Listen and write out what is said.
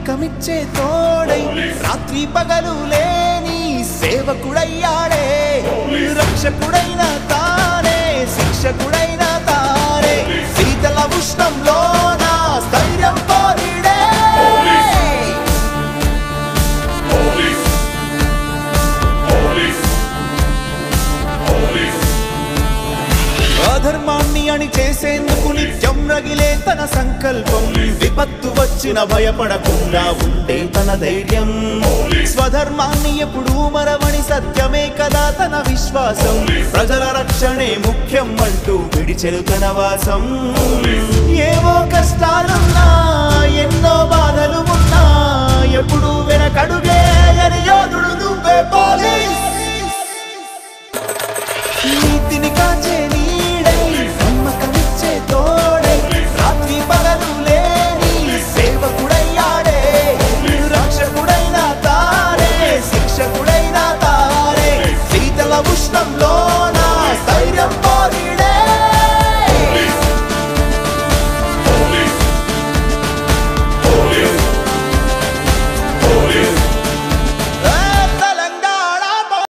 నమ్మకమిచ్చే తోడై రాత్రి పగలు లేని సేవకుడయ్యాడే రక్షకుడైన తానే శిక్షకుడైన తానే శీతల ఉష్ణంలో నా స్థైర్యం పోరీడే అధర్మాన్ని అణి చేసేందుకు నిత్యం రగిలే తన సంకల్పం విపత్తు వచ్చిన భయపడకుండా ఉండే తన ధైర్యం స్వధర్మాన్ని ఎప్పుడూ మరవని సత్యమే కదా తన విశ్వాసం ప్రజల రక్షణే ముఖ్యం అంటూ విడిచెను తన వాసం ఏవో కష్టాలున్నా ఎన్నో బాధలు ఉన్నా ఎప్పుడు వెనకడుగే అని యోధుడు నువ్వే పోలీస్ నీతిని కాచే నీడై నమ్మకమిచ్చే తోడై రాత్రి పగలు లేని సేవకుడయ్యాడే రక్షకుడైన తానే శిక్షకుడైన తానే శీతల ఉష్ణంలో